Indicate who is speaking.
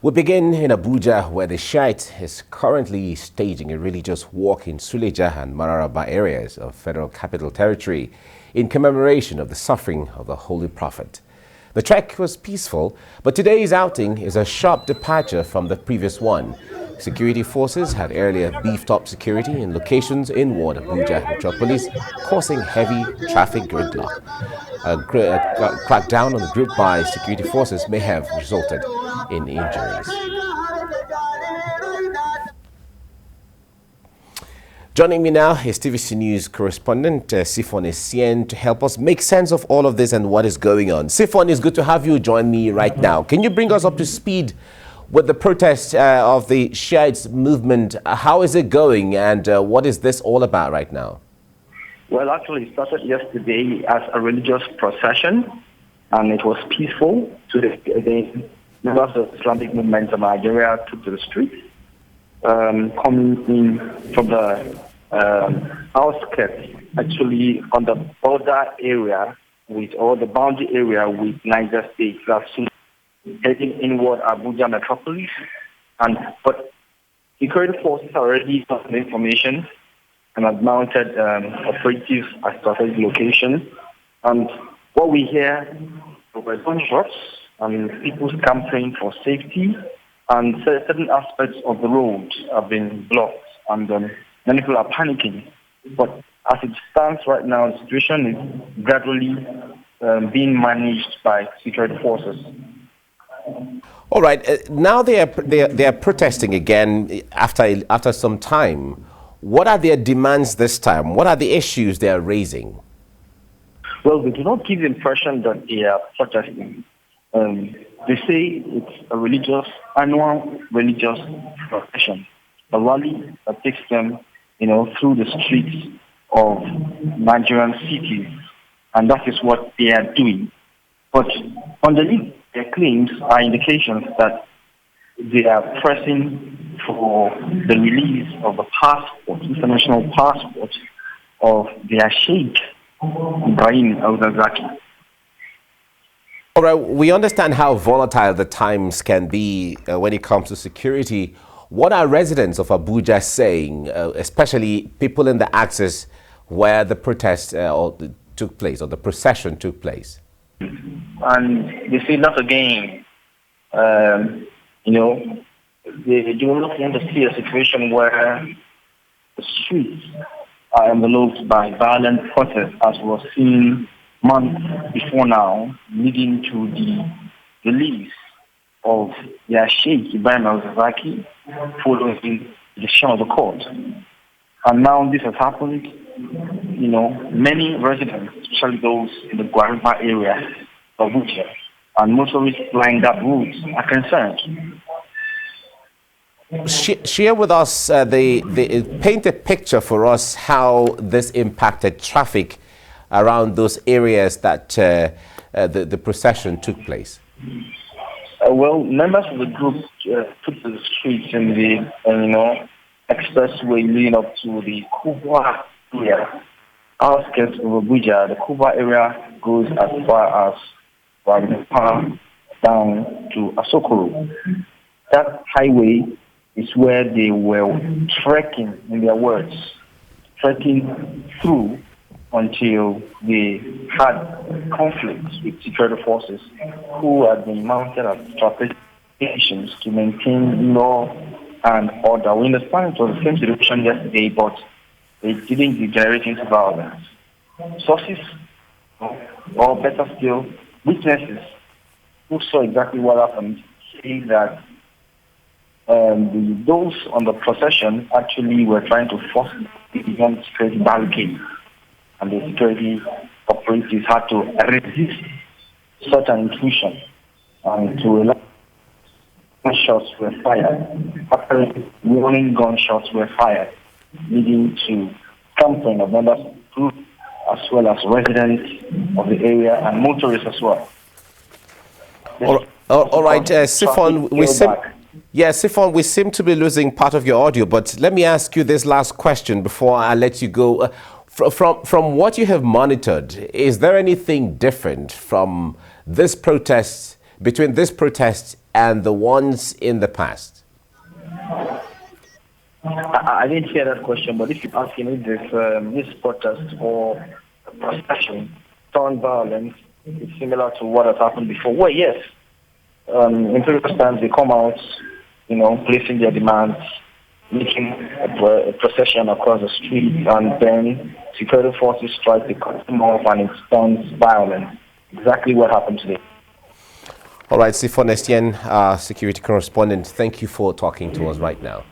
Speaker 1: We begin in Abuja, where the Shiite is currently staging a religious walk in Suleja and Mararaba areas of Federal Capital Territory in commemoration of the suffering of the Holy Prophet. The trek was peaceful, but today's outing is a sharp departure from the previous one. Security forces had earlier beefed up security in locations in Ward Abuja metropolis, causing heavy traffic gridlock. A crackdown on the group by security forces may have resulted in injuries. Joining me now is TVC News correspondent Sifon Essien to help us make sense of all of this and what is going on. Sifon, it's good to have you join me right now. Can you bring us up to speed with the protest of the Shiite movement? How is it going, and what is this all about right now?
Speaker 2: Well, actually, it started yesterday as a religious procession, and it was peaceful. Today, the members of the Islamic movement of Nigeria took to the streets, coming in from the outskirts, actually on the border area with, or the boundary area with Niger State, heading inward Abuja metropolis. But security forces already got the information and have mounted operatives at strategic locations. And what we hear are gunshots and people camping for safety, and certain aspects of the road have been blocked, and many people are panicking. But as it stands right now, the situation is gradually being managed by security forces.
Speaker 1: All right. Now they are protesting again after some time. What are their demands this time? What are the issues they are raising?
Speaker 2: Well, they do not give the impression that they are protesting. They say it's a annual religious procession, a rally that takes them, through the streets of Nigerian cities, and that is what they are doing. But underneath their claims are indications that they are pressing for the release of the passport, international passport of their Sheikh, Ibrahim al-Zakzaki.
Speaker 1: All right, we understand how volatile the times can be when it comes to security. What are residents of Abuja saying, especially people in the axis where the protest took place, or the procession took place?
Speaker 2: And they say not again. They do not want to see a situation where the streets are enveloped by violent protests, as was seen months before now, leading to the release of their Sheikh Ibrahim al-Zakzaki following the decision of the court. And now this has happened. Many residents, especially those in the Guariba area of Abuja, and motorists flying that route, are concerned.
Speaker 1: Share with us, paint a picture for us how this impacted traffic around those areas that the procession took place.
Speaker 2: Well, members of the group took to the streets in the expressway leading up to the Kuba area, outskirts of Abuja. The Kuba area goes as far as Wampa down to Asokoro. That highway is where they were trekking, in their words, trekking through until they had conflicts with security forces who had been mounted at strategic stations to maintain law and order. We understand it was the same situation yesterday, but it didn't degenerate into violence. Sources, or better still, witnesses who saw exactly what happened, say that those on the procession actually were trying to force the security barricade, and the security operatives had to resist such an intrusion, and to allow gunshots were fired. Apparently, warning gunshots were fired, leading to camping of members of the group, as well as residents of the area and motorists as well.
Speaker 1: All right, Sifon, Sifon, we seem to be losing part of your audio, but let me ask you this last question before I let you go. From what you have monitored, is there anything different from this protest, between this protest and the ones in the past?
Speaker 2: I didn't hear that question, but if you're asking if this protest or procession turned violent, it's similar to what has happened before. Well, yes. In previous times, they come out, placing their demands, making a procession across the street, and then security forces try to cut them off, and it turns violent. Exactly what happened today.
Speaker 1: All right, Sifon Estienne, security correspondent, thank you for talking to us right now.